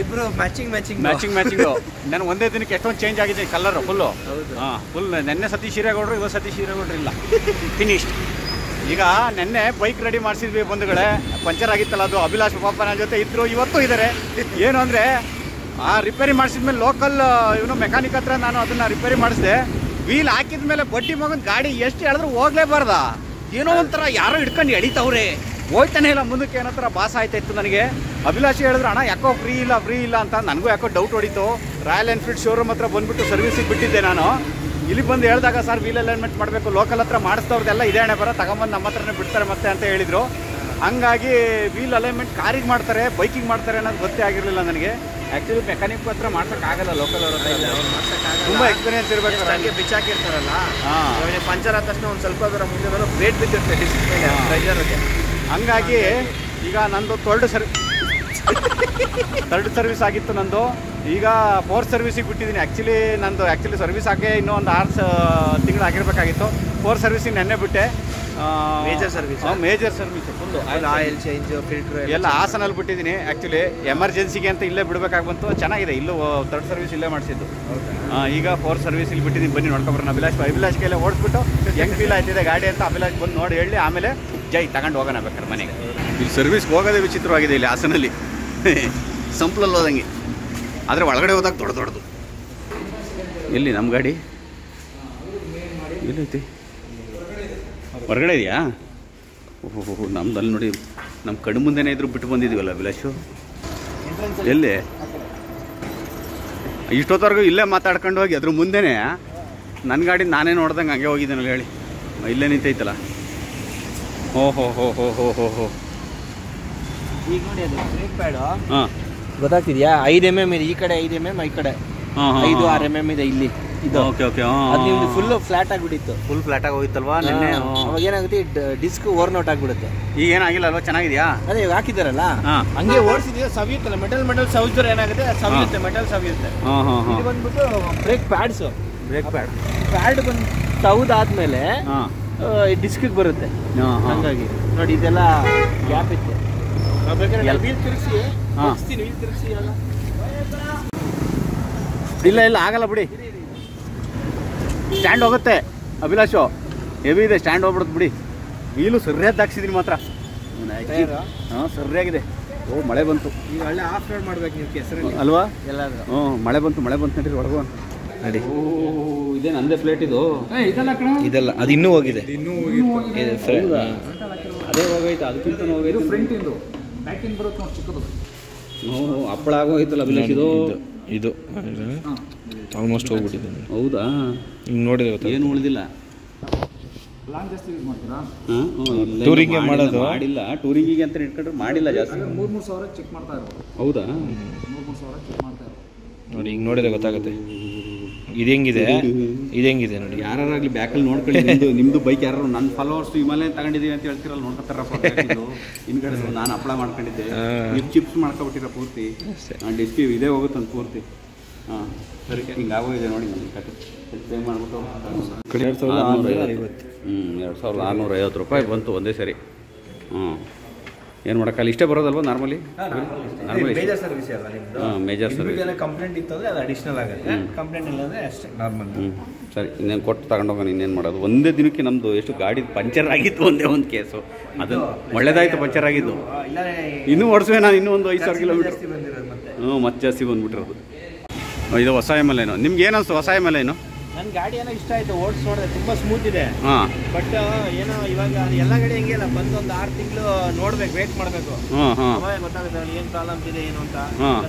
ಇಬ್ರು ಮ್ಯಾಚಿಂಗ್ ನಾನು ಒಂದೇ ದಿನಕ್ಕೆ ಎಷ್ಟೊಂದು ಚೇಂಜ್ ಆಗಿದೆ ಕಲರ್ ಫುಲ್ಲು. ಫುಲ್ ನೆನ್ನೆ ಸತೀಶ್ ಹಿರೇಗೌಡರು, ಇವತ್ತು ಸತೀಶ್ ಹಿರೇಗೌಡರು ಇಲ್ಲ, ಫಿನಿಶ್ಡ್. ಈಗ ನೆನ್ನೆ ಬೈಕ್ ರೆಡಿ ಮಾಡಿಸಿದ್ವಿ ಬಂಧುಗಳೇ, ಪಂಚರ್ ಆಗಿತ್ತಲ್ಲ ಅದು. ಅಭಿಲಾಷ್ ಪಾಪ ನನ್ನ ಜೊತೆ ಇದ್ರು, ಇವತ್ತು ಇದ್ದಾರೆ. ಏನು ಅಂದರೆ ರಿಪೇರಿ ಮಾಡಿಸಿದ್ಮೇಲೆ ಲೋಕಲ್ ಇವನು ಮೆಕ್ಯಾನಿಕ್ ಹತ್ರ ನಾನು ಅದನ್ನು ರಿಪೇರಿ ಮಾಡಿಸಿದೆ. ವೀಲ್ ಹಾಕಿದ ಮೇಲೆ ಬಡ್ಡಿ ಮಗನ ಗಾಡಿ ಎಷ್ಟು ಹೇಳಿದ್ರು ಹೋಗ್ಲೇಬಾರ್ದ. ಏನೋ ಒಂಥರ ಯಾರೋ ಹಿಡ್ಕೊಂಡು ಎಳಿತವ್ರೆ, ಹೋಯ್ತಾನೆ ಇಲ್ಲ ಮುಂದಕ್ಕೆ. ಏನೋ ಥರ ಭಾಸ ಆಯ್ತಾಯಿತ್ತು ನನಗೆ. ಅಭಿಲಾಷಿ ಹೇಳಿದ್ರು ಅಣ್ಣ ಯಾಕೋ ಫ್ರೀ ಇಲ್ಲ ಅಂತ. ನನಗೂ ಯಾಕೋ ಡೌಟ್ ಹೊಡಿತು. ರಾಯಲ್ ಎನ್ಫೀಲ್ಡ್ ಶೋರೂಮ್ ಹತ್ರ ಬಂದುಬಿಟ್ಟು ಸರ್ವಿಸಿಗೆ ಬಿಟ್ಟಿದ್ದೆ ನಾನು. ಇಲ್ಲಿ ಬಂದು ಹೇಳಿದಾಗ ಸರ್ ವೀಲ್ ಅಲೈನ್ಮೆಂಟ್ ಮಾಡಬೇಕು, ಲೋಕಲ್ ಹತ್ರ ಮಾಡಿಸ್ತವ್ರದ್ದೆಲ್ಲ ಇದೇ ಹಣೆ ಬರ, ತಗೊಂಬಂದು ನಮ್ಮ ಹತ್ರನೇ ಬಿಡ್ತಾರೆ ಮತ್ತೆ ಅಂತ ಹೇಳಿದರು. ಹಂಗಾಗಿ ವೀಲ್ ಅಲೈನ್ಮೆಂಟ್ ಕಾರಿಗೆ ಮಾಡ್ತಾರೆ, ಬೈಕಿಗೆ ಮಾಡ್ತಾರೆ ಅನ್ನೋದು ಗೊತ್ತೇ ಆಗಿರಲಿಲ್ಲ ನನಗೆ. ಆ್ಯಕ್ಚುಲಿ ಮೆಕ್ಯಾನಿಕ್ ಹತ್ರ ಮಾಡ್ಸೋಕ್ಕಾಗಲ್ಲ, ಲೋಕಲ್ ಅವ್ರ ಹತ್ರ ತುಂಬ ಎಕ್ಸ್ಪೀರಿಯನ್ಸ್ ಇರಬೇಕು. ಹಂಗೆ ಬಿಚ್ಚಾಕಿರ್ತಾರಲ್ಲ, ಪಂಚರ್ ಆದ ತಕ್ಷಣ ಒಂದು ಸ್ವಲ್ಪ ದೂರ ಮುಂದೆ ಬರೋ ಬ್ರೇಕ್ ಬಿದ್ದಿರುತ್ತೆ ಪ್ರೆಷರ್ಗೆ. ಹಂಗಾಗಿ ಈಗ ನಂದು ಥರ್ಡ್ ಸರ್ವಿಸ್ ಆಗಿತ್ತು ನಂದು. ಈಗ 4th ಸರ್ವಿಸಿಗೆ ಬಿಟ್ಟಿದ್ದೀನಿ. ಆ್ಯಕ್ಚುಲಿ ಸರ್ವಿಸ್ ಹಾಕಿ ಇನ್ನೂ ಒಂದು 6 ತಿಂಗಳು ಆಗಿರಬೇಕಾಗಿತ್ತು. 4th ಸರ್ವಿಸಿಗೆ ನೆನ್ನೆ ಬಿಟ್ಟೆ. Major service full oil change, filter ಎಲ್ಲ ಹಾಸನಲ್ಲಿ ಬಿಟ್ಟಿದ್ದೀನಿ. ಆ್ಯಕ್ಚುಲಿ ಎಮರ್ಜೆನ್ಸಿಗೆ ಅಂತ ಇಲ್ಲೇ ಬಿಡಬೇಕಾಗಿ ಬಂತು. ಚೆನ್ನಾಗಿದೆ, ಇಲ್ಲೂ 3rd ಸರ್ವಿಸ್ ಇಲ್ಲೇ ಮಾಡಿಸಿದ್ದು. ಈಗ 4th ಸರ್ವಿಸ್ ಇಲ್ಲಿ ಬಿಟ್ಟಿದ್ದೀನಿ. ಬನ್ನಿ ನೋಡ್ಕೊಬರೋಣ. ಅಭಿಲಾಷ್ ಕೈಲೇ ಓಡಿಸ್ಬಿಟ್ಟು ಹೆಂಗೆ ಫೀಲ್ ಆಯ್ತಿದೆ ಗಾಡಿ ಅಂತ ಅಭಿಲಾಷ್ ಬಂದು ನೋಡಿ ಹೇಳಿ, ಆಮೇಲೆ ಜೈ ತಗೊಂಡು ಹೋಗೋಣ ಬೇಕಾದ್ರೆ ಮನೆಗೆ. ಇಲ್ಲಿ ಸರ್ವಿಸ್ಗೆ ಹೋಗೋದೇ ವಿಚಿತ್ರವಾಗಿದೆ ಇಲ್ಲಿ ಹಾಸನಲ್ಲಿ, ಸಂಪ್ಲಲ್ಲಿ ಹೋದಂಗೆ. ಆದರೆ ಒಳಗಡೆ ಹೋದಾಗ ದೊಡ್ಡದು. ಎಲ್ಲಿ ನಮ್ಮ ಗಾಡಿ ಎಲ್ಲೈತಿ? ಹೊರಗಡೆ ಇದೆಯಾ? ಓಹೋ, ನಮ್ದು ಅಲ್ಲಿ ನೋಡಿ, ನಮ್ಮ ಕಣ್ಣು ಮುಂದೆನೇ ಇದ್ರು ಬಿಟ್ಟು ಬಂದಿದ್ದೀವಲ್ಲ ಅಭಿಲಾಷು. ಎಲ್ಲಿ ಇಷ್ಟೊತ್ತವರೆಗೂ ಇಲ್ಲೇ ಮಾತಾಡ್ಕೊಂಡು ಹೋಗಿ ಅದ್ರ ಮುಂದೆನೇ ನನ್ನ ಗಾಡಿ ನಾನೇ ನೋಡ್ದಂಗೆ ಹಂಗೆ ಹೋಗಿದ್ದೇನಲ್ಲ ಹೇಳಿ. ಇಲ್ಲೇ ನಿಂತೈತಲ್ಲ. ಓಹೋ. ಈಗ ನೋಡಿ ಅದು ಬ್ರೇಕ್ ಪ್ಯಾಡು. ಹಾಂ, ಗೊತ್ತಾಗ್ತಿದ್ಯಾ? 5 mm ಇದೆ ಈ ಕಡೆ, 5 mm ಈ ಕಡೆ, 5-6 mm ಇದೆ ಇಲ್ಲಿ. ಇದು ಓಕೆ. ಅದು ನಿಮ್ದು ಫುಲ್ ಫ್ಲಾಟ್ ಆಗಿಬಿಟ್ಟಿತ್ತು. ಫುಲ್ ಫ್ಲಾಟ್ ಆಗಿ ಹೋಗಿತ್ತಲ್ವಾ ನಿನ್ನೆ? ಅವಾಗ ಏನಾಗುತ್ತೆ, ಡಿಸ್ಕ್ ಓವರ್ನೋಟ್ ಆಗಿಬಿಡುತ್ತೆ. ಈಗ ಏನಾಗಿಲ್ಲ ಅಲ್ವಾ? ಚೆನ್ನಾಗಿದೆಯಾ? ಅದೇ ಇವಾಗ ಹಾಕಿದಾರಲ್ಲ, ಹಂಗೆ ಓಡಿಸಿದೀವಿ, ಸವಿಯುತ್ತಲ್ಲ. ಮೆಟಲ್ ಸವಿದ್ರೆ ಏನಾಗುತ್ತೆ, ಸವಿಯುತ್ತೆ, ಮೆಟಲ್ ಸವಿಯುತ್ತೆ. ಇದು ಬಂದ್ಬಿಟ್ಟು ಬ್ರೇಕ್ ಪ್ಯಾಡ್ಸು. ಪ್ಯಾಡ್ ಬಂದು ಸೌದಾದ್ಮೇಲೆ ಡಿಸ್ಕಿಗೆ ಬರುತ್ತೆ. ಹಂಗಾಗಿ ನೋಡಿ ಇದೆಲ್ಲ ಗ್ಯಾಪ್ ಇತ್ತು. ವೀಲ್ ತಿರುಗಿಸಿ ಇಲ್ಲ ಆಗಲ್ಲ ಬಿಡಿ. ಸ್ಟ್ಯಾಂಡ್ ಹೋಗುತ್ತೆ ಅಭಿಲಾಷು, ಹೆವಿ ಇದೆ, ಸ್ಟ್ಯಾಂಡ್ ಹೋಗ್ಬಿಡುತ್ತೆ ಬಿಡಿ. ವೀಲು ಸರಿಯಾಗಿ ಹಾಕ್ಸಿದ್ದೀನಿ ಮಾತ್ರ. ಸರಿಯಾಗಿದೆ. ಓ, ಮಳೆ ಬಂತು. ಈಗ ಒಳ್ಳೆ ಆಫ್ ರೋಡ್ ಮಾಡ್ಬೇಕು ನೀವು ಕೆಸರಲ್ಲಿ ಅಲ್ವಾ? ಎಲ್ಲಾದ್ರೂ ಮಳೆ ಬಂತು ನಡೀರಿ ಒಳಗು ನಡಿ. ಇದೇ ನಂದೇ ಪ್ಲೇಟ್ ಇದು. ಇದೆಲ್ಲ ಅದು ಇನ್ನೂ ಹೋಗಿದೆ. ಅದೇ ಹೋಗೈತೆ, ಅದಕ್ಕಿಂತ ಹೋಗೈತೆ. ಫ್ರಂಟಿಂದು ಬ್ಯಾಕಿಂದ ಬರುತ್ತೆ ನೋಡಿ, ಚಿಕ್ಕದು. ಹಪ್ಪಳ ಆಗೋಯ್ತಲ್ಲ ಅಭಿಲಾಷ್ ಇದು ಆಲ್ಮೋಸ್ಟ್ ಹೋಗ್ಬಿಟ್ಟಿದೆ. ಹೌದಾ? ಹಿಂಗೆ ನೋಡಿದ್ರೆ ಏನು ಉಳಿದಿಲ್ಲ. ಟೂರಿಂಗ್ ಮಾಡೋದು ಮಾಡಿಲ್ಲ. ಟೂರಿಂಗಿಗೆ ಅಂತ ಇಟ್ಕೊಂಡ್ರೆ ಮಾಡಿಲ್ಲ ಜಾಸ್ತಿ. 3-3 ಸಾವಿರ ಚೆಕ್ ಮಾಡ್ತಾ ಇರೋದು. ಹೌದಾ? 3-3 ಸಾವಿರ ಚೆಕ್ ಮಾಡ್ತಾ ಇರೋದು ನೋಡಿ. ಹಿಂಗೆ ನೋಡಿದ್ರೆ ಗೊತ್ತಾಗುತ್ತೆ ಇದು ಹೆಂಗಿದೆ ನೋಡಿ. ಯಾರಾಗಲಿ ಬ್ಯಾಕಲ್ಲಿ ನೋಡ್ಕೊಳ್ಳಿ. ನಿಮ್ಮದು ಬೈಕ್ ಯಾರು ನನ್ನ ಫಾಲೋವರ್ಸ್ ಹಿಮಾಲಯ ತಗೊಂಡಿದ್ದೀವಿ ಅಂತ ಹೇಳ್ತಿರಲ್ಲ, ನೋಡ್ಕೊತಾರಪ್ಪ. ಹಿಂದ್ಗಡೆ ನಾನು ಅಪ್ಲೈ ಮಾಡ್ಕೊಂಡಿದ್ದೆ, ನೀವು ಚಿಪ್ಸ್ ಮಾಡ್ಕೊಬಿಟ್ಟಿರ ಪೂರ್ತಿ. ಡಿಸ್ಪ್ಲೇ ಇದೇ ಹೋಗುತ್ತಂತ ಪೂರ್ತಿ. ಸರಿ, ಹಿಂಗೆ ಆಗೋಗಿದೆ ನೋಡಿ. ನನ್ನ ಕತೆ ಪೇ ಮಾಡಿಬಿಟ್ಟು 2,650 ರೂಪಾಯಿ ಬಂತು ಒಂದೇ ಸರಿ. ಏನು ಮಾಡೋಕ್ಕಲ್ಲ, ಇಷ್ಟೇ ಬರೋದಲ್ವ ನಾರ್ಮಲಿ? ಮೇಜರ್ ಸರ್ವಿಸ್ ಅಲ್ಲ ನಿಮ್ಮದು? Major service. ಕಂಪ್ಲೇಂಟ್ ಇತ್ತು ಅಂದರೆ ಅದು ಅಡಿಷ್ನಲ್ ಆಗುತ್ತೆ. ಕಂಪ್ಲೇಂಟ್ ಇಲ್ಲ ಅಂದರೆ ಅಷ್ಟೇ ನಾರ್ಮಲ್. ಸರಿ, ಇನ್ನೇನು ಕೊಟ್ಟು ತಗೊಂಡೋಗೋಣ. ಇನ್ನೇನು ಮಾಡೋದು? ಒಂದೇ ದಿನಕ್ಕೆ ನಮ್ಮದು ಎಷ್ಟು ಗಾಡಿ ಪಂಚರ್ ಆಗಿತ್ತು, ಒಂದೇ ಒಂದು ಕೇಸು. ಅದು ಒಳ್ಳೇದಾಯಿತು ಪಂಚರ್ ಆಗಿದ್ದು. ಇನ್ನೂ ಓಡಿಸುವೆ ನಾನು, ಇನ್ನೂ ಒಂದು 5,000 ಕಿಲೋಮೀಟರ್. ಮತ್ತೆ ಜಾಸ್ತಿ ಬಂದುಬಿಟ್ಟಿರೋದು. ಇದು ಹೊಸ ML. ನಿಮ್ಗೆ ಏನು ಅನಿಸ್ತು ಹೊಸ ML? ನನ್ನ ಗಾಡಿ ಏನೋ ಇಷ್ಟ ಆಯಿತು, ಓಡಿಸಿ ನೋಡಿದೆ, ತುಂಬ ಸ್ಮೂತ್ ಇದೆ. ಬಟ್ ಏನೋ ಇವಾಗ ಎಲ್ಲ ಗಾಡಿ ಹೆಂಗೆ ಇಲ್ಲ, ಬಂದು ಒಂದು 6 ತಿಂಗಳು ನೋಡ್ಬೇಕು, ವೇಟ್ ಮಾಡಬೇಕು. ಅವಾಗ ಗೊತ್ತಾಗುತ್ತೆ ಏನು ಪ್ರಾಬ್ಲಮ್ಸ್ ಇದೆ ಏನು ಅಂತ.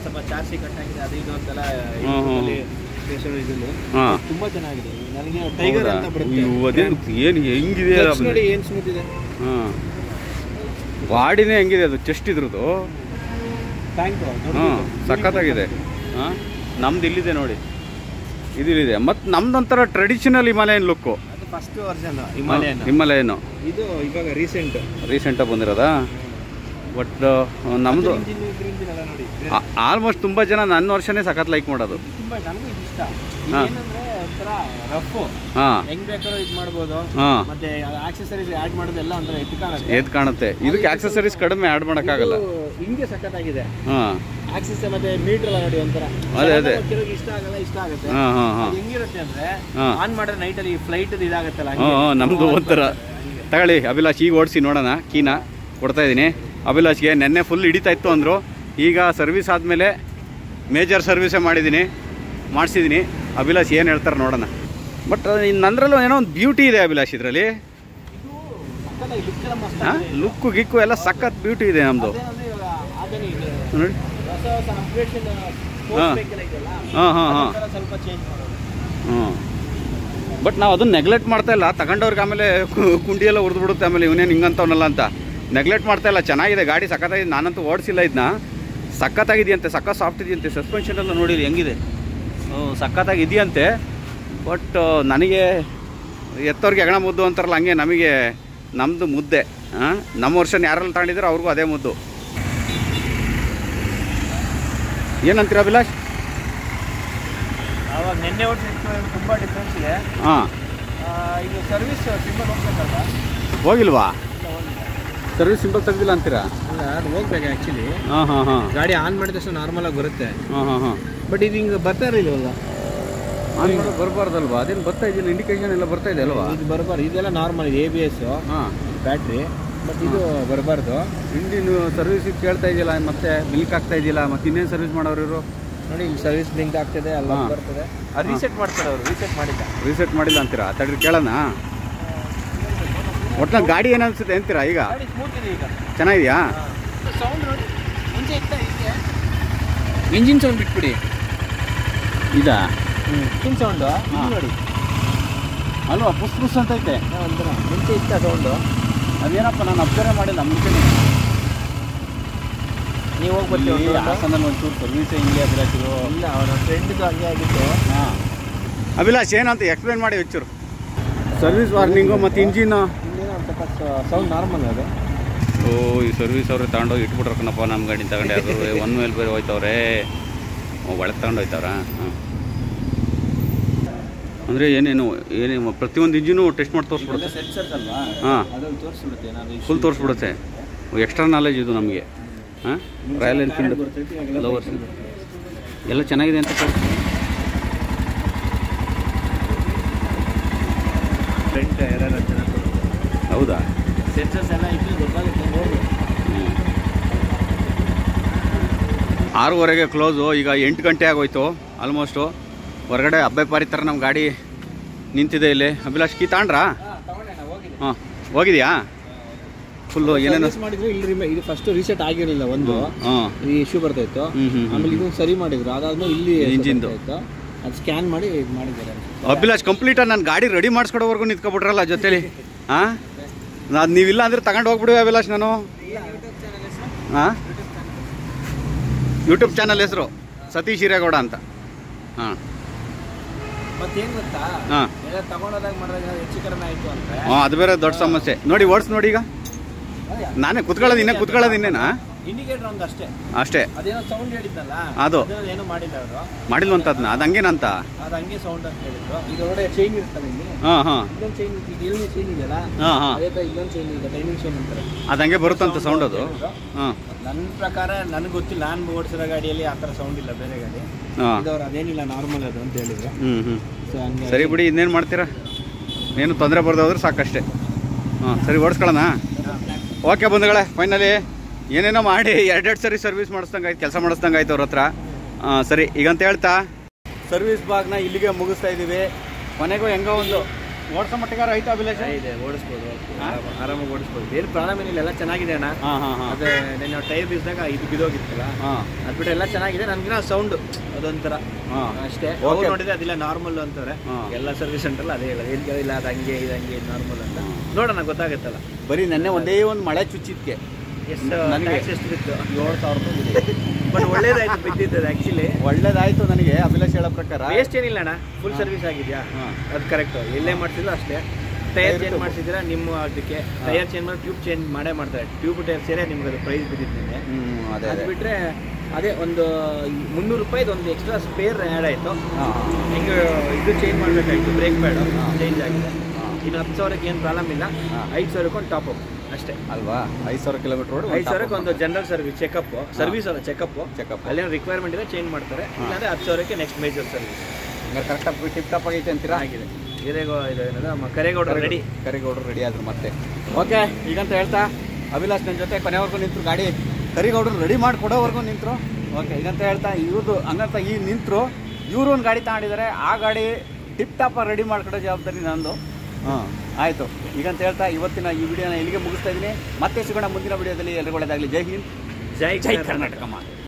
ಸ್ವಲ್ಪ ಚಾರ್ಜಿ ಕಟ್ಟಾಗಿದೆ, ಅದು ಇದು ಅಂತೆಲ್ಲ ತುಂಬ ಚೆನ್ನಾಗಿದೆ. ನನಗೆ ಟೈಗರ್ ಅಂತ ಬರುತ್ತೆ. ಏನು ಹೆಂಗಿದೆ ನೋಡಿ, ಏನು ಸ್ಮೂತ್ ಇದೆ. ಬಾಡಿನೇ ಹೆಂಗಿದೆ, ಅದು ಚೆಸ್ಟ್ ಇದ್ರದ್ದು. ಥ್ಯಾಂಕ್ ಸಖತ್ತಾಗಿದೆ. ನಮ್ದು ಇಲ್ಲಿದೆ ನೋಡಿ, ಇದಿದೆ. ಮತ್ತು ನಮ್ದೊಂಥರ ಟ್ರೆಡಿಷನಲ್ ಹಿಮಾಲಯನ್ ಲುಕ್ಕು. ಅದು ಫಸ್ಟ್ ವರ್ಷನ್ ಹಿಮಾಲಯನು. ಇದು ಇವಾಗ ರೀಸೆಂಟಾಗಿ ಬಂದಿರೋದಾ? ಬಟ್ ನಮ್ಮದು ಆಲ್ಮೋಸ್ಟ್ ತುಂಬ ಜನ ನನ್ನ ವರ್ಷನೇ ಸಖತ್ ಲೈಕ್ ಮಾಡೋದು. ತುಂಬ ನನಗೂ ಇಷ್ಟ. ಏನಂದ್ರೆ ಒಂಥರ ರಫ್, ಹೆಂಗ್ ಬೇಕಾದ್ರೂ ಇದು ಮಾಡ್ಬೋದು. ಮತ್ತೆ ಆಕ್ಸೆಸರೀಸ್ ಆ್ಯಡ್ ಮಾಡೋದೆಲ್ಲ ಒಂಥರ ಎದ್ದು ಕಾಣುತ್ತೆ. ಇದಕ್ಕೆ ಆಕ್ಸೆಸರೀಸ್ ಕಡಿಮೆ ಆ್ಯಡ್ ಮಾಡೋಕ್ಕಾಗಲ್ಲ. ಹಿಂಗೆ ಸಖತ್ತಾಗಿದೆ. ಆಕ್ಸಿಸ್ ಮತ್ತೆ ಮೀಟರ್ ಎಲ್ಲ ನೋಡಿ ಒಂಥರ ಅದೇ ಇಷ್ಟ ಆಗಲ್ಲ ಇಷ್ಟ ಆಗುತ್ತೆ. ಹೆಂಗಿರುತ್ತೆ ಅಂದ್ರೆ ಆನ್ ಮಾಡಿದ್ರೆ ನೈಟ್ ಅಲ್ಲಿ ಫ್ಲೈಟ್ ಇದಾಗತ್ತಲ್ಲ ನಮ್ದು ಒಂಥರ. ತಗೊಳ್ಳಿ ಅಭಿಲಾಷ್, ಈಗ ಓಡಿಸಿ ನೋಡೋಣ. ಕೀನ ಕೊಡ್ತಾ ಇದ್ದೀನಿ ಅಭಿಲಾಷ್ಗೆ. ನೆನ್ನೆ ಫುಲ್ ಹಿಡಿತಾ ಇತ್ತು ಅಂದರು. ಈಗ ಸರ್ವಿಸ್ ಆದಮೇಲೆ ಮೇಜರ್ ಸರ್ವಿಸೇ ಮಾಡಿಸಿದ್ದೀನಿ. ಅಭಿಲಾಷ್ ಏನು ಹೇಳ್ತಾರೆ ನೋಡೋಣ. ಬಟ್ ನಂದ್ರಲ್ಲೂ ಏನೋ ಒಂದು ಬ್ಯೂಟಿ ಇದೆ ಅಭಿಲಾಷ್ ಇದರಲ್ಲಿ. ಲುಕ್ಕು ಗಿಕ್ಕು ಎಲ್ಲ ಸಖತ್ ಬ್ಯೂಟಿ ಇದೆ ನಮ್ಮದು ನೋಡಿ. ಬಟ್ ನಾವು ಅದನ್ನ ನೆಗ್ಲೆಕ್ಟ್ ಮಾಡ್ತಾ ಇಲ್ಲ. ತಗೊಂಡವ್ರಿಗೆ ಆಮೇಲೆ ಕುಂಡಿ ಎಲ್ಲ ಉರಿದು ಬಿಡುತ್ತೆ. ಆಮೇಲೆ ಇವನೇನು ಹಿಂಗಂತವನಲ್ಲ ಅಂತ ನೆಗ್ಲೆಕ್ಟ್ ಮಾಡ್ತಾ ಇಲ್ಲ. ಚೆನ್ನಾಗಿದೆ ಗಾಡಿ, ಸಖತ್ತಾಗಿದೆ. ನಾನಂತೂ ಓಡಿಸಿಲ್ಲ ಇದನ್ನ. ಸಖತ್ತಾಗಿದೆಯಂತೆ, ಸಖತ್ ಸಾಫ್ಟ್ ಇದೆಯಂತೆ. ಸಸ್ಪೆನ್ಷನ್ ಎಲ್ಲ ನೋಡಿರಿ ಹೆಂಗಿದೆ, ಸಖತ್ತಾಗಿದೆಯಂತೆ. ಬಟ್ ನನಗೆ ಎತ್ತವ್ರಿಗೆ ಹೆಗಣ ಮುದ್ದು ಅಂತಾರಲ್ಲ, ಹಂಗೆ ನಮಗೆ ನಮ್ಮದು ಮುದ್ದೆ. ನಮ್ಮ ವರ್ಷನ ಯಾರೆಲ್ಲ ತಗೊಂಡಿದ್ರು ಅವ್ರಿಗೂ ಅದೇ ಮುದ್ದು. ಏನಂತೀರ ಅಭಿಲಾಷ್? ಅವಾಗ ನಿನ್ನೆ ತುಂಬ ಡಿಫ್ರೆನ್ಸ್ ಇದೆ. ಇದು ಸರ್ವಿಸ್ ಸಿಂಬಲ್ ಹೋಗ್ಬೇಕಲ್ಲ? ಹೋಗಿಲ್ವಾ? ಸರ್ವಿಸ್ ಸಿಂಬಲ್ ತೆಗ್ದಿಲ್ಲ ಅಂತೀರಾ? ಇಲ್ಲ, ಅದು ಹೋಗ್ಬೇಕು ಆ್ಯಕ್ಚುಲಿ. ಗಾಡಿ ಆನ್ ಮಾಡಿದ ತಕ್ಷಣ ನಾರ್ಮಲ್ ಆಗಿ ಬರುತ್ತೆ. ಬಟ್ ಇದು ಹಿಂಗೆ ಬರ್ತಾ ಇರಲಿಲ್ಲ. ಬರಬಾರ್ದಲ್ವಾ? ಅದೇನು ಬರ್ತಾ ಇದೆಯಲ್ಲ, ಇಂಡಿಕೇಶನ್ ಎಲ್ಲ ಬರ್ತಾ ಇದೆ ಅಲ್ವಾ? ಇದು ಬರಬಾರ್ದು. ಇದೆಲ್ಲ ನಾರ್ಮಲ್ ಇದೆ, ABS ಬ್ಯಾಟ್ರಿ. ಬಟ್ ಇದು ಬರಬಾರ್ದು. ಇಂಡಿನ್ ಸರ್ವಿಸಿಗೆ ಕೇಳ್ತಾ ಇದೆಯಲ್ಲ, ಮತ್ತೆ ಬ್ಲಿಂಕ್ ಆಗ್ತಾ ಇದೆಯಲ್ಲ, ಮತ್ತೆ ಇನ್ನೇನು ಸರ್ವಿಸ್ ಮಾಡೋರು ಇವರು? ನೋಡಿ, ಇಲ್ಲಿ ಸರ್ವಿಸ್ ಬ್ಲಿಂಕ್ ಆಗ್ತದೆ, ಅಲ್ಲ ಬರ್ತದೆ. ಅದು ರೀಸೆಟ್ ಮಾಡ್ತಾರೆ ಅವರು. ರೀಸೆಟ್ ಮಾಡಿಲ್ಲ ಅಂತೀರಾ? ತಡ್ರಿ ಕೇಳೋಣ. ಒಟ್ಟಿನಲ್ಲಿ ಗಾಡಿ ಏನು ಅನಿಸುತ್ತೆ ಅಂತೀರಾ ಈಗ? ಚೆನ್ನಾಗಿದೆಯಾ? ಸೌಂಡ್ ನೋಡಿ, ಇಂಜಿನ್ ಸೌಂಡ್ ಬಿಟ್ಬಿಡಿ. ಇದಾ ಇಂಜಿನ್ ಸೌಂಡು ನೋಡಿ ಅಲ್ವಾ? ಪುಸ್ ಅಂತ ಐತೆ ಒಂಥರ. ಮುಂಚೆ ಇತ್ತ ಸೌಂಡು. ಅದೇನಪ್ಪ, ನಾನು ಅಬ್ಸರ್ವ್ ಮಾಡಿಲ್ಲ ಮುಂಚೆ. ನೀವು ಹೋಗಿ ಬರ್ತೀವಿ ಹಾಸನಲ್ಲಿ ಒಂಚೂರು ಸರ್ವಿಸ್ ಹಿಂಗೆ ಅಭಿಲಾಷಿರು. ಇಲ್ಲ, ಅವನ ಫ್ರೆಂಡ್ದು ಹಂಗೆ ಆಗಿತ್ತು. ಅಭಿಲಾಷ್ ಏನಂತ ಎಕ್ಸ್ಪ್ಲೇನ್ ಮಾಡಿ ಒಂಚೂರು. ಸರ್ವಿಸ್ ವಾರ್ನಿಂಗು ಮತ್ತು ಇಂಜಿನ್ನು ಸೌಂಡ್ ನಾರ್ಮಲ್ ಅದು. ಈ ಸರ್ವಿಸ್ ಅವ್ರಿಗೆ ತಗೊಂಡೋಗಿ ಇಟ್ಬಿಟ್ರಕ್ಕನಪ್ಪ. ನಮ್ಮ ಗಾಡಿ ತಗೊಂಡು ಯಾರು ಒನ್ ಮೇಲೆ ಬೇರೆ ಹೋಯ್ತವ್ರೆ, ಒಳಗೆ ತಗೊಂಡು ಹೋಯ್ತವ್ರ. ಅಂದರೆ ಏನೇನು ಪ್ರತಿಯೊಂದು ಇಂಜಿನು ಟೆಸ್ಟ್ ಮಾಡಿ ತೋರಿಸ್ಬಿಡುತ್ತೆ. ಸೆನ್ಸರ್ಸ್ ಅಲ್ವಾ? ಅದನ್ನು ತೋರಿಸ್ಬಿಡುತ್ತೆ. ಫುಲ್ ತೋರಿಸ್ಬಿಡುತ್ತೆ. ಎಕ್ಸ್ಟ್ರಾ ನಾಲೆಜ್ ಇದು ನಮಗೆ. ರಾಯಲ್ ಎನ್ಫೀಲ್ಡ್ ಲವರ್ಸ್ ಎಲ್ಲ ಚೆನ್ನಾಗಿದೆ ಅಂತ ಫ್ರಂಟ್ ಎರರ್ ಚೆನ್ನಾಗಿ. ಹೌದಾ? ಸೆನ್ಸರ್ಸ್ ಎಲ್ಲ ಇದ್ದು ಗೊತ್ತಾಗುತ್ತೆ ನೋಡಿ. 6:30ಗೆ ಕ್ಲೋಸು. ಈಗ 8 ಗಂಟೆ ಆಗೋಯ್ತು ಆಲ್ಮೋಸ್ಟು. ಹೊರಗಡೆ ಹಬ್ಬೆ ಪಾರಿ ಥರ ನಮ್ಮ ಗಾಡಿ ನಿಂತಿದೆ ಇಲ್ಲಿ. ಅಭಿಲಾಷ್ ಕೀ ತಗೊಂಡ್ರಾ? ಹೋಗಿದೆಯಾ? ಫುಲ್ಲು ಏನೇನು ಮಾಡಿದ್ರು. ಇಲ್ಲಿ ಇದು ಫಸ್ಟ್ ರೀಸೆಟ್ ಆಗಿರಲಿಲ್ಲ, ಒಂದು ಈ ಇಶ್ಯೂ ಬರ್ತಾ ಇತ್ತು. ಆಮೇಲೆ ಇದನ್ನು ಸರಿ ಮಾಡಿದ್ರು. ಅದಾದ್ಮೇಲೆ ಇಲ್ಲಿ ಇಂಜಿನ್ದು ಅದು ಸ್ಕ್ಯಾನ್ ಮಾಡಿ ಇದು ಮಾಡಿದ್ದಾರೆ. ಅಭಿಲಾಷ್ ಕಂಪ್ಲೀಟಾಗಿ ನಾನು ಗಾಡಿ ರೆಡಿ ಮಾಡಿಸ್ಕೊಡೋವರೆಗೂ ನಿಂತ್ಕೊಬಿಟ್ರಲ್ಲ ಜೊತೆಲಿ. ಅದು ನೀವಿಲ್ಲ ಅಂದರೆ ತಗೊಂಡು ಹೋಗ್ಬಿಡುವೆ ಅಭಿಲಾಷ್ ನಾನು. ಯೂಟ್ಯೂಬ್ ಚಾನಲ್ ಹೆಸರು ಸತೀಶ್ ಹಿರೇಗೌಡ ಅಂತ. ಮತ್ತೇನು ಗೊತ್ತಾ, ತಗೊಂಡೋದಾಗ ಮಾಡಿದಾಗ ಹೆಚ್ಚು ಕಡಿಮೆ ಆಯಿತು ಅಂದರೆ ಅದು ಬೇರೆ ದೊಡ್ಡ ಸಮಸ್ಯೆ. ನೋಡಿ ಓಡಿಸ್ ನೋಡಿ. ಈಗ ನಾನೇ ಕುತ್ಕೊಳ್ಳೋದು ಇನ್ನೇನಾ? ಇಂಡಿಕೇಟರ್ ಒಂದು ಅಷ್ಟೇ. ಅದೇನೋ ಸೌಂಡ್ ಹೇಳಿದ್ನಲ್ಲ, ಅದು ಏನು ಮಾಡಿಲ್ಲ ಅವರು. ಮಾಡಿಲ್ವಂತದ್ನ? ಅದು ಹಂಗೇನಂತ? ಅದು ಹಂಗೆ ಸೌಂಡ್ ಅಂತ ಹೇಳಿದ್ರು. ಈಗ ಒಳಗಡೆ ಚೈನ್ ಇರ್ತದೆ ಇಲ್ಲಿ. ಇಲ್ಲೊಂದು ಚೈನ್, ಇಲ್ಲಿ ಚೈನ್ ಇದೆಯಲ್ಲ, ಅದೇ ಥರ ಇಲ್ಲೊಂದು ಚೈನ್ ಇದೆ, ಟೈಮಿಂಗ್ ಚೈನ್ ಅಂತಾರೆ. ಅದು ಹಂಗೆ ಬರುತ್ತಂತ ಸೌಂಡ್ ಅದು. ನನ್ನ ಪ್ರಕಾರ ನನಗೆ ಗೊತ್ತಿಲ್ಲ, ನಾನು ಓಡಿಸಿರೋ ಗಾಡಿಯಲ್ಲಿ ಆ ಥರ ಸೌಂಡ್ ಇಲ್ಲ. ಬೇರೆ ಗಾಡಿ ಇದವ್ರು ಅದೇನಿಲ್ಲ, ನಾರ್ಮಲ್ ಅದು ಅಂತ ಹೇಳಿದ್ರು. ಸೊ ಹಂಗೆ ಸರಿ ಬಿಡಿ, ಇನ್ನೇನು ಮಾಡ್ತೀರಾ? ಏನು ತೊಂದರೆ ಬರ್ದೋದ್ರೆ ಸಾಕಷ್ಟೇ. ಸರಿ, ಓಡಿಸ್ಕೊಳ್ಳೋಣ. ಓಕೆ ಬಂಧುಗಳೇ, ಫೈನಲಿ ಏನೇನೋ ಮಾಡಿ 2 ಸರಿ ಸರ್ವಿಸ್ ಮಾಡಿಸ್ದಂಗೆ ಆಯ್ತು, ಕೆಲಸ ಮಾಡಿಸ್ದಂಗೆ ಆಯ್ತು ಅವ್ರ ಹತ್ರ. ಸರಿ, ಈಗಂತ ಹೇಳ್ತಾ ಸರ್ವಿಸ್ ಭಾಗನ ಇಲ್ಲಿಗೆ ಮುಗಿಸ್ತಾ ಇದ್ದೀವಿ. ಮನೆಗೂ ಹೆಂಗೋ ಒಂದು ಓಡಿಸೋ ಮಟ್ಟಿಗಾರ ಆಯ್ತು ಅಭಿಲಾಷ್? ಇದೆ, ಓಡಿಸ್ಬೋದು, ಆರಾಮಾಗಿ ಓಡಿಸ್ಬೋದು. ಏನು ಪ್ರಾಬ್ಲಮ್ ಏನಿಲ್ಲ, ಎಲ್ಲ ಚೆನ್ನಾಗಿದೆ ಅಣ್ಣ. ಅದೇ ನಾನು ಟೈರ್ ಬೀಸಿದಾಗ ಇದು ಬಿದ್ದೋಗಿತ್ತಲ್ಲ, ಅದು ಬಿಟ್ಟರೆ ಎಲ್ಲ ಚೆನ್ನಾಗಿದೆ. ನನಗಿನ ಸೌಂಡು ಅದೊಂಥರ ಅಷ್ಟೇ. ನೋಡಿದ್ರೆ ಅದಿಲ್ಲ, ನಾರ್ಮಲ್ ಅಂತಾರೆ ಎಲ್ಲ ಸರ್ವಿಸ್ ಸೆಂಟ್ರಲ್ಲ. ಅದೇ ಹೇಳೋದು, ಏನು ಇಲ್ಲ, ಅದು ಹಂಗೆ ಇದು ಹಂಗೆ ನಾರ್ಮಲ್ ಅಂತ ನೋಡೋಣ, ಗೊತ್ತಾಗುತ್ತಲ್ಲ. ಬರೀ ನೆನ್ನೆ ಒಂದೇ ಒಂದು ಮಳೆ ಚುಚ್ಚಿದ್ಕೆ ನನಗೆ ಎಷ್ಟು ಬಿತ್ತು? 7,000 ರೂಪಾಯಿ. ಬಟ್ ಒಳ್ಳೇದಾಯ್ತು, ಬಿದ್ದಿದ್ದದು ಆ್ಯಕ್ಚುಲಿ ಒಳ್ಳೇದಾಯ್ತು ನನಗೆ. ಅಭಿಲಾಷ್ ಹೇಳೋ ಪ್ರಕಾರ ವೇಸ್ಟ್ ಏನಿಲ್ಲ ಅಣ್ಣ, ಫುಲ್ ಸರ್ವಿಸ್ ಆಗಿದೆಯಾ? ಅದು ಕರೆಕ್ಟು. ಎಲ್ಲೇ ಮಾಡ್ತಿದ್ರು ಅಷ್ಟೇ. ಟೈರ್ ಚೇಂಜ್ ಮಾಡಿಸಿದ್ರೆ ನಿಮ್ಮ ಅದಕ್ಕೆ ಟೈರ್ ಚೇಂಜ್ ಮಾಡಿ ಟ್ಯೂಬ್ ಚೇಂಜ್ ಮಾಡೇ ಮಾಡ್ತಾರೆ. ಟ್ಯೂಬ್ ಟೈರ್ ಸೇರೇ ನಿಮ್ಗೆ ಅದು ಪ್ರೈಸ್ ಬಿದ್ದಿತ್ತು. ಅದು ಬಿಟ್ಟರೆ ಅದೇ ಒಂದು 300 ರೂಪಾಯಿದು ಒಂದು ಎಕ್ಸ್ಟ್ರಾ ಸ್ಪೇರ್ ಆ್ಯಡ್ ಆಯಿತು. ಹಿಂಗೆ ಇದು ಚೇಂಜ್ ಮಾಡಬೇಕಾಯ್ತು, ಬ್ರೇಕ್ ಪ್ಯಾಡು ಚೇಂಜ್ ಆಗಿದೆ. ಇನ್ನು 10,000ಕ್ಕೆ ಏನು ಪ್ರಾಬ್ಲಮ್ ಇಲ್ಲ. 5,000ಕ್ಕೆ ಒಂದು ಟಾಪ್ ಅಪ್. ಅಷ್ಟೇ ಅಲ್ವಾ. 5,000 ಕಿಲೋಮೀಟರ್ ರೋಡ್, 5,000ಕ್ಕೆ ಒಂದು ಜನರಲ್ ಸರ್ವಿಸ್ ಚೆಕಪ್, ಸರ್ವಿಸ್ ಅಲ್ಲ ಚೆಕಪ್, ಅಲ್ಲೇನು ರಿಕ್ವೈರ್ಮೆಂಟ್ ಇದೆ ಚೇಂಜ್ ಮಾಡ್ತಾರೆ, ಇಲ್ಲಾಂದ್ರೆ 10,000ಕ್ಕೆ ನೆಕ್ಸ್ಟ್ ಮೇಜರ್ ಸರ್ವಿಸ್. ಹಂಗಾರೆ ಕರೆಕ್ಟಾಗಿ ಟಿಪ್ ಟಾಪ್ ಆಗೈತೆ ಅಂತೀರಾ? ಆಗಿದೆ. ಏನದು ಕರೇಗೌಡರು ರೆಡಿ, ಕರಿಗೌಡರು ರೆಡಿ ಆದ್ರು ಮತ್ತೆ. ಓಕೆ, ಈಗಂತ ಹೇಳ್ತಾ ಅಭಿಲಾಷ್ ನನ್ನ ಜೊತೆ ಕೊನೆವರೆಗೂ ನಿಂತರು, ಗಾಡಿ ಕರಿಗೌಡರು ರೆಡಿ ಮಾಡಿ ಕೊಡೋವರೆಗೂ ನಿಂತರು. ಓಕೆ, ಈಗಂತ ಹೇಳ್ತಾ ಇವ್ರದ್ದು ಹಂಗಂತ ಈ ನಿಂತರು, ಇವರು ಒಂದು ಗಾಡಿ ತಗೊಂಡಿದ್ದಾರೆ, ಆ ಗಾಡಿ ಟಿಪ್ ಟಾಪ್ ರೆಡಿ ಮಾಡ್ಕೊಡೋ ಜವಾಬ್ದಾರಿ ನಂದು. ಆಯಿತು. ಈಗಂತ ಹೇಳ್ತಾ ಇವತ್ತಿನ ಈ ವಿಡಿಯೋನ ಇಲ್ಲಿಗೆ ಮುಗಿಸ್ತಾ ಇದ್ದೀನಿ. ಮತ್ತೆ ಸಿಗೋಣ ಮುಂದಿನ ವಿಡಿಯೋದಲ್ಲಿ. ಎಲ್ಲರಿಗೂ ಒಳ್ಳೆಯದಾಗಲಿ. ಜೈ ಹಿಂದ್, ಜೈ ಕರ್ನಾಟಕ.